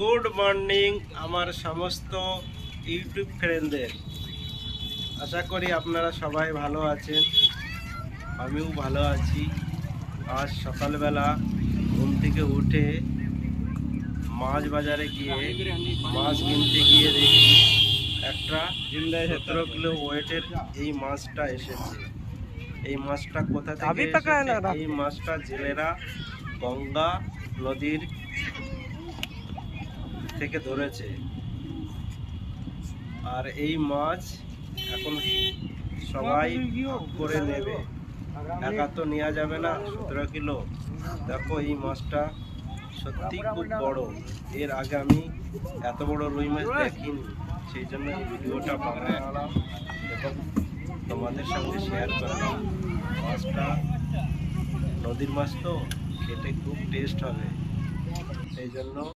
Good morning আমার সমস্ত YouTube ফ্রেন্ডদের। আশা করি আপনারা সবাই ভালো আছেন, আমিও ভালো আছি। আজ সকালবেলা ঘুম থেকে উঠে মাছ বাজারে গিয়ে মাছ কিনতে গিয়ে দেখি একটা 17 কিলো ওয়েটের এই মাছটা এসেছে। এই মাছটা কোথা থেকে এসেছে? এই মাছটা জেলেরা গঙ্গা নদীর থেকে ধরেছে। আর এই মাছ এখন সবাই করে নেবে, একা তো নেওয়া যাবে না। 17 কিলো, দেখো এই মাছটা সত্যি খুব বড়। এর আগে আমি এত বড় রুই মাছ দেখিনি, সেই জন্য এই ভিডিওটা বানালাম এবং তোমাদের সঙ্গে শেয়ার করলাম। মাছটা নদীর মাছ তো খেতে খুব টেস্ট হবে, সেই জন্য